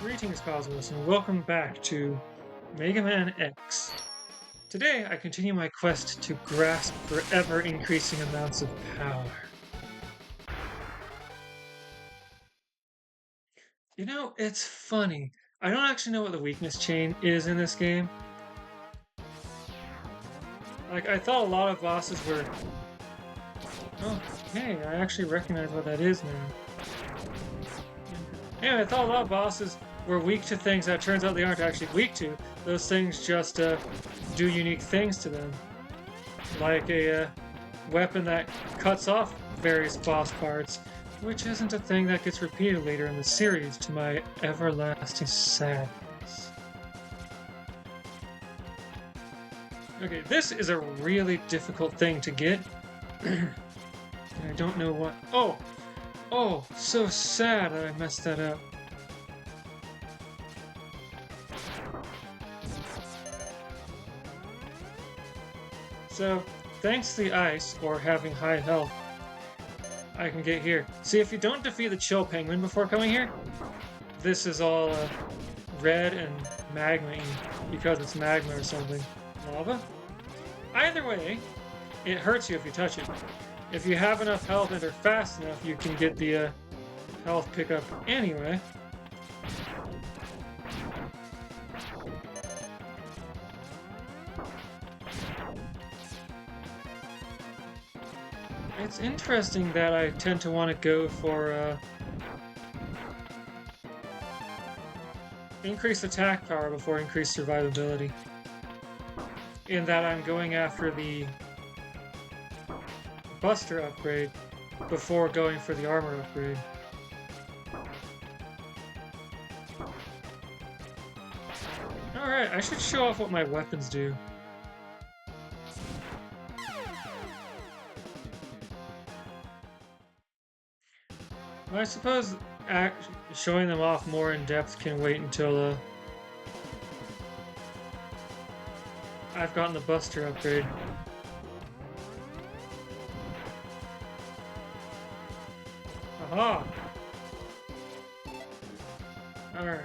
Greetings, Cosmos, and welcome back to Mega Man X. Today, I continue my quest to grasp for ever-increasing amounts of power. You know, it's funny. I don't actually know what the weakness chain is in this game. Like, I thought a lot of bosses were... Oh, hey, I actually recognize what that is now. Anyway, I thought a lot of bosses were weak to things that turns out they aren't actually weak to. Those things just do unique things to them. Like a weapon that cuts off various boss parts, which isn't a thing that gets repeated later in the series to my everlasting sadness. Okay, this is a really difficult thing to get. And I don't know what... Oh, so sad that I messed that up. So, thanks to the ice, or having high health, I can get here. See, if you don't defeat the Chill Penguin before coming here, this is all red and magma-y because it's magma or something. Lava? Either way, it hurts you if you touch it. If you have enough health and are fast enough, you can get the health pickup anyway. It's interesting that I tend to want to go for increased attack power before increased survivability. In that I'm going after the Buster upgrade before going for the armor upgrade. Alright, I should show off what my weapons do. Well, I suppose showing them off more in depth can wait until I've gotten the Buster upgrade. Aha! Alright.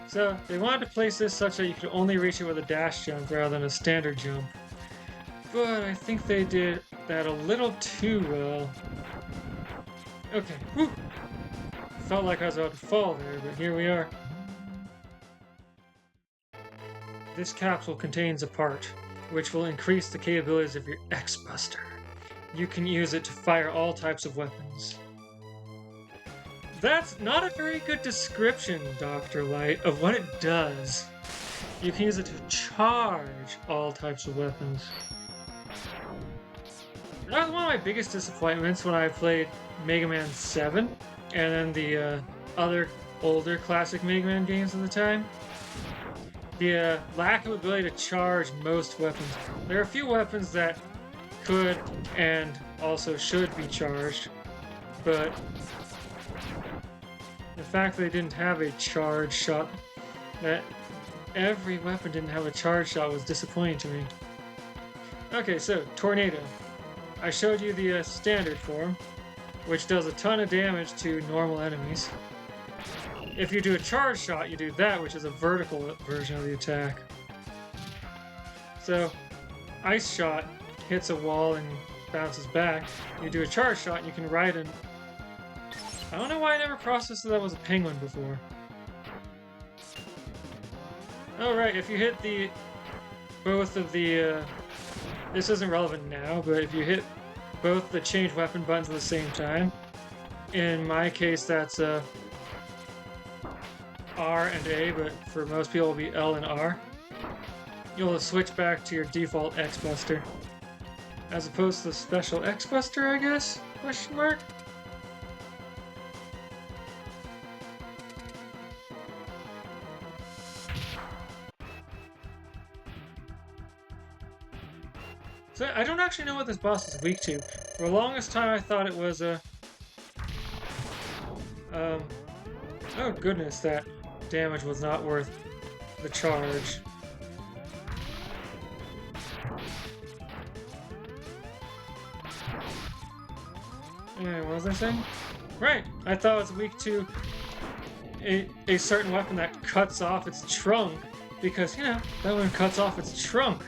So, they wanted to place this such that you could only reach it with a dash jump rather than a standard jump. But I think they did that a little too well. Okay, whew! Felt like I was about to fall there, but here we are. This capsule contains a part, which will increase the capabilities of your X-Buster. You can use it to fire all types of weapons. That's not a very good description, Dr. Light, of what it does. You can use it to charge all types of weapons. That was one of my biggest disappointments when I played Mega Man 7 and then the other older classic Mega Man games of the time. The lack of ability to charge most weapons. There are a few weapons that could and also should be charged, but the fact that they didn't have a charge shot, that every weapon didn't have a charge shot was disappointing to me. Okay, so Tornado. I showed you the standard form, which does a ton of damage to normal enemies. If you do a charge shot, you do that, which is a vertical version of the attack. So, Ice Shot hits a wall and bounces back. You do a charge shot, and you can ride an... I don't know why I never processed that was a penguin before. Oh right, if you hit both of the... this isn't relevant now, but if you hit both the change weapon buttons at the same time, in my case that's R and A, but for most people it'll be L and R, you'll switch back to your default X-Buster. As opposed to the special X-Buster, I guess? Question mark? So I don't actually know what this boss is weak to. For the longest time I thought it was a... oh goodness, that damage was not worth the charge. What was I saying? Right. I thought it was weak to a certain weapon that cuts off its trunk because, you know, that one cuts off its trunk.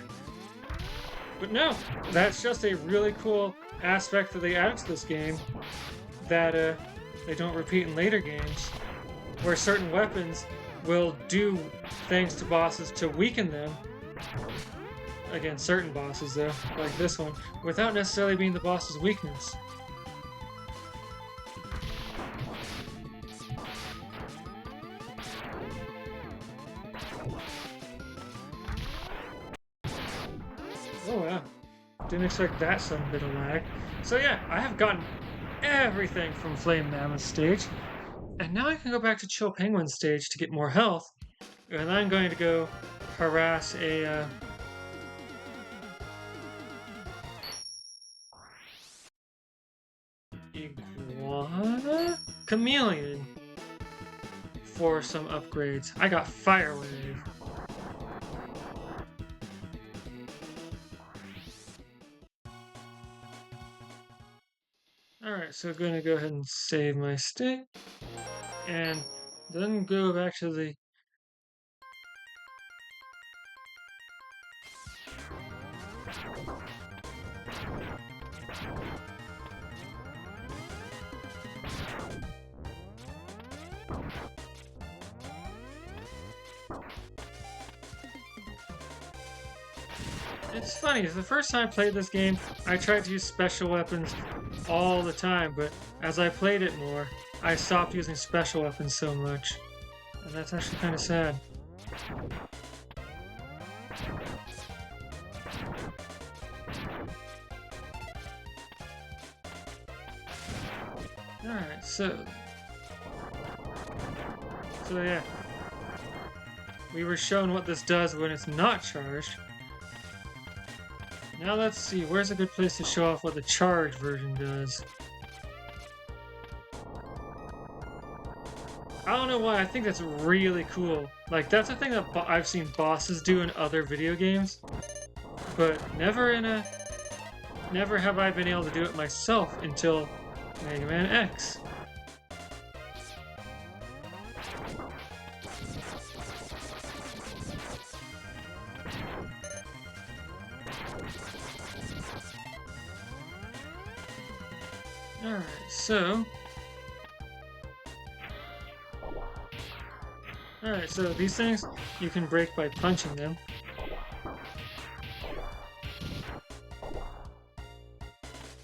But no, that's just a really cool aspect that they added to this game that they don't repeat in later games, where certain weapons will do things to bosses to weaken them. Again, certain bosses though, like this one, without necessarily being the boss's weakness. Oh wow, didn't expect that some bit of lag. So yeah, I have gotten everything from Flame Mammoth stage, and now I can go back to Chill Penguin stage to get more health, and I'm going to go harass a iguana? Chameleon for some upgrades. I got Fire Wave. Alright, so I'm going to go ahead and save my state, and then go back to the... It's funny, the first time I played this game, I tried to use special weapons all the time, but as I played it more, I stopped using special weapons so much. And that's actually kind of sad. Alright, so yeah. We were shown what this does when it's not charged. Now let's see, where's a good place to show off what the charged version does? I don't know why, I think that's really cool. Like, that's a thing that I've seen bosses do in other video games, but never have I been able to do it myself until Mega Man X. Alright, so... Alright, so these things you can break by punching them.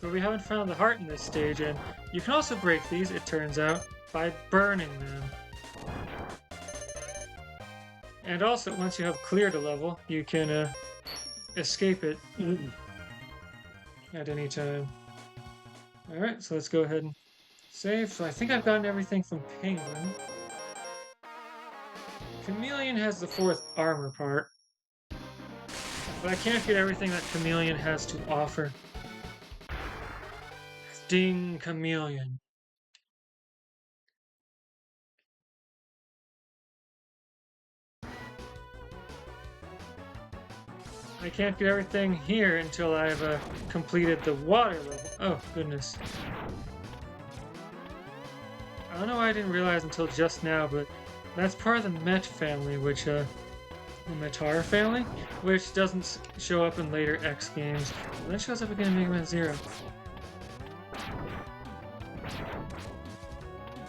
But we haven't found the heart in this stage, and you can also break these, it turns out, by burning them. And also, once you have cleared a level, you can escape it at any time. Alright, so let's go ahead and save. So I think I've gotten everything from Penguin. Chameleon has the 4th armor part, but I can't get everything that Chameleon has to offer. Ding Chameleon. I can't get everything here until I've completed the water level. Oh, goodness. I don't know why I didn't realize until just now, but that's part of the Met family, which, the Metar family, which doesn't show up in later X games. And that shows up again in Mega Man Zero.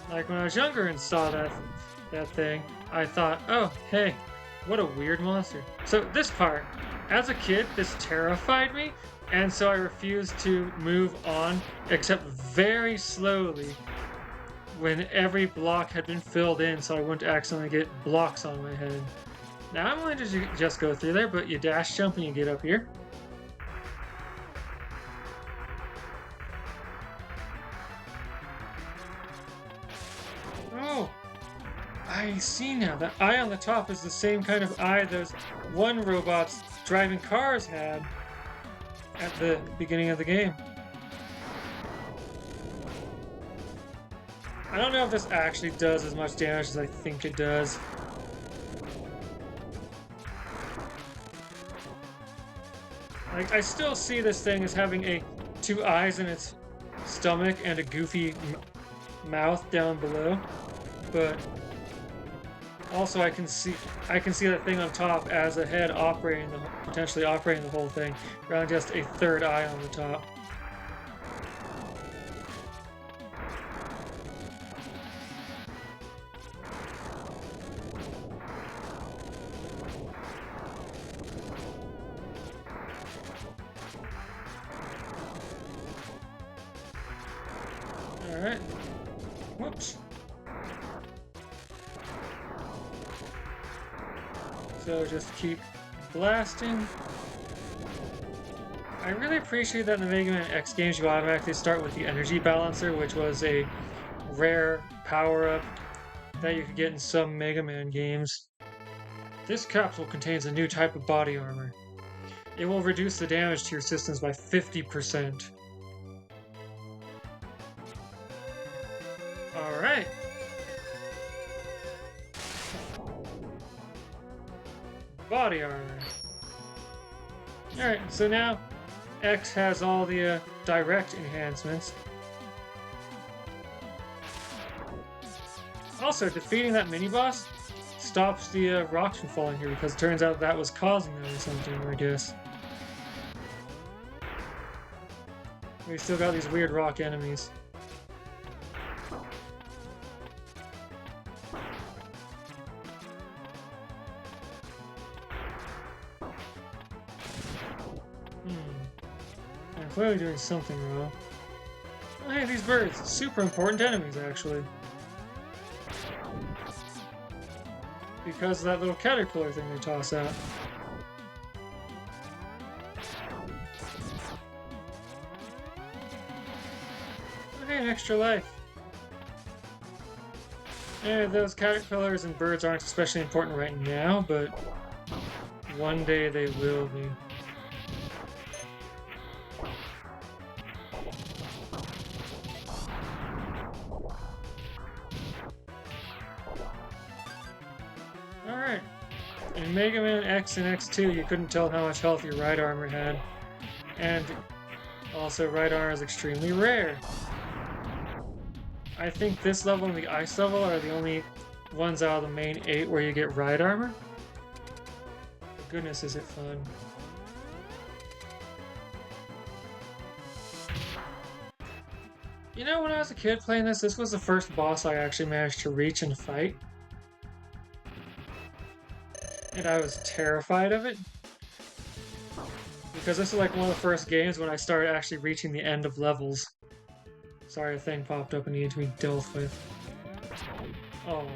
Like, when I was younger and saw that thing, I thought, oh, hey, what a weird monster. So this part, as a kid, this terrified me, and so I refused to move on, except very slowly, when every block had been filled in so I wouldn't accidentally get blocks on my head. Now I'm going to just go through there, but you dash jump and you get up here. Oh! I see now. That eye on the top is the same kind of eye those one robots driving cars had at the beginning of the game. I don't know if this actually does as much damage as I think it does. Like, I still see this thing as having 2 eyes in its stomach and a goofy mouth down below, but also I can see that thing on top as a head operating potentially operating the whole thing, rather than just a third eye on the top. Alright. Whoops. So just keep blasting. I really appreciate that in the Mega Man X games you automatically start with the Energy Balancer, which was a rare power-up that you could get in some Mega Man games. This capsule contains a new type of body armor. It will reduce the damage to your systems by 50%. Alright. Body armor. Alright, so now X has all the direct enhancements. Also, defeating that mini-boss stops the rocks from falling here, because it turns out that was causing them or something, I guess. We still got these weird rock enemies. I'm clearly doing something wrong. Oh, hey, these birds! Super important enemies, actually. Because of that little caterpillar thing they toss out. Okay, an extra life. And those caterpillars and birds aren't especially important right now, but one day they will be. Alright. In Mega Man X and X2, you couldn't tell how much health your right armor had. And also, right armor is extremely rare. I think this level and the ice level are the only ones out of the main 8 where you get right armor. But goodness, is it fun. You know, when I was a kid playing this was the first boss I actually managed to reach and fight. And I was terrified of it. Because this is like one of the first games when I started actually reaching the end of levels. Sorry, a thing popped up and needed to be dealt with. Oh.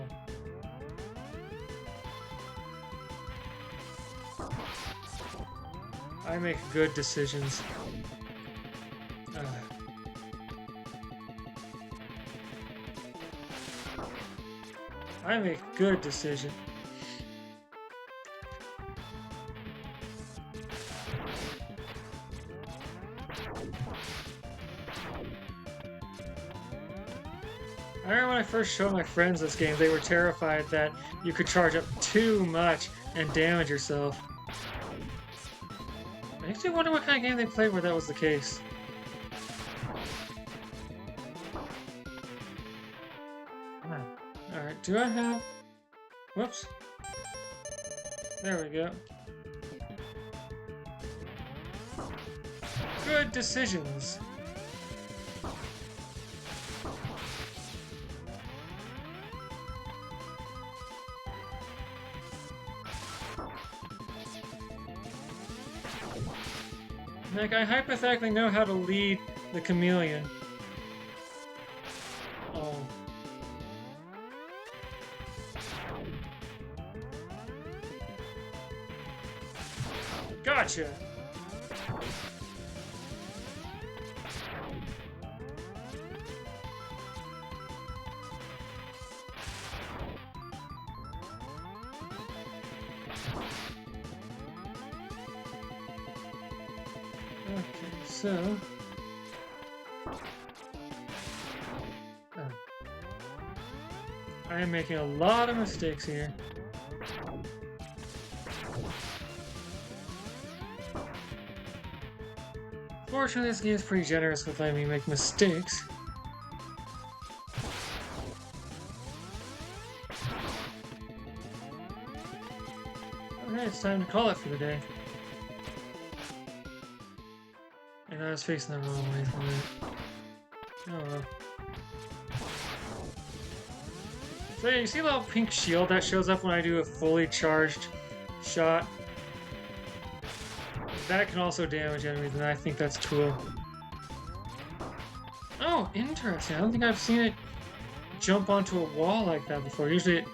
I make good decisions. I make good decisions. I remember when I first showed my friends this game, they were terrified that you could charge up too much and damage yourself. Makes me wonder what kind of game they played where that was the case. Alright, do I have... Whoops. There we go. Good decisions. Like, I hypothetically know how to lead the Chameleon. Oh. Gotcha! Okay, so... I am making a lot of mistakes here. Fortunately, this game is pretty generous with letting me make mistakes. Alright, it's time to call it for the day. And I was facing the wrong way from it. Oh well. So yeah, you see the little pink shield that shows up when I do a fully charged shot? That can also damage enemies, and I think that's cool. Oh, interesting. I don't think I've seen it jump onto a wall like that before. Usually it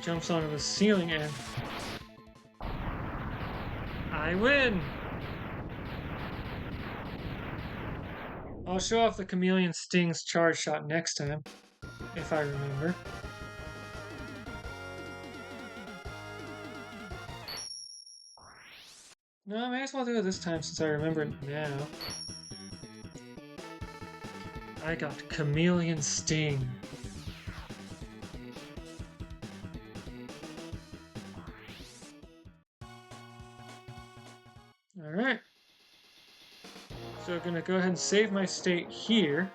jumps onto the ceiling and I win! I'll show off the Chameleon Sting's charge shot next time, if I remember. No, I may as well do it this time since I remember it now. I got Chameleon Sting. Alright. So I'm gonna go ahead and save my state here.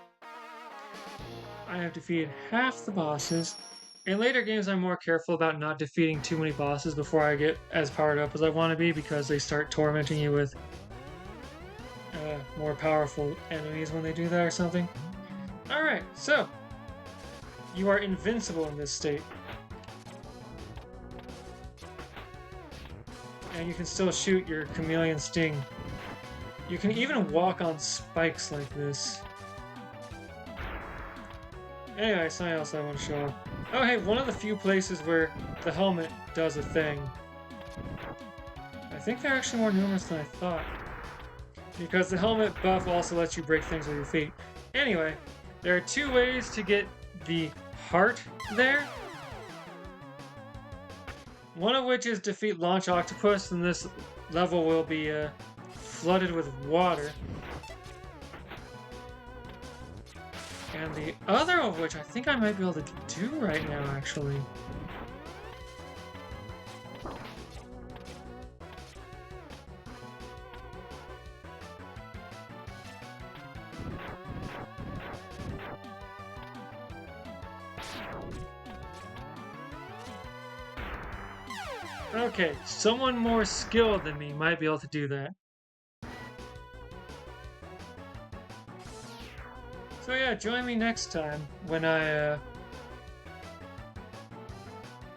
I have defeated half the bosses. In later games, I'm more careful about not defeating too many bosses before I get as powered up as I want to be, because they start tormenting you with more powerful enemies when they do that or something. Alright, so you are invincible in this state. And you can still shoot your Chameleon Sting. You can even walk on spikes like this. Anyway, something else I want to show off. Oh hey, one of the few places where the helmet does a thing. I think they're actually more numerous than I thought. Because the helmet buff also lets you break things with your feet. Anyway, there are two ways to get the heart there. One of which is defeat Launch Octopus, and this level will be flooded with water. And the other of which I think I might be able to do right now, actually. Okay, someone more skilled than me might be able to do that. So yeah, join me next time when I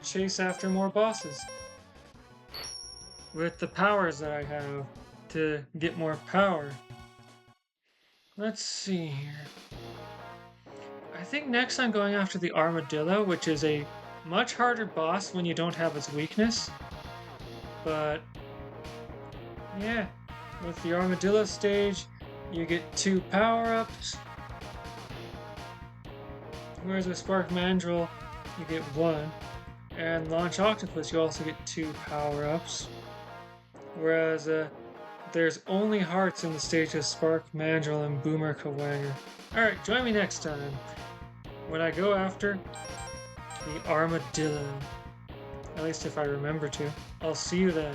chase after more bosses. With the powers that I have to get more power. Let's see here. I think next I'm going after the Armadillo, which is a much harder boss when you don't have its weakness. But yeah, with the Armadillo stage, you get 2 power-ups. Whereas with Spark Mandrill, you get 1. And Launch Octopus, you also get 2 power-ups. Whereas there's only hearts in the stage of Spark Mandrill and Boomer Kawanger. Alright, join me next time when I go after the Armadillo. At least if I remember to. I'll see you then.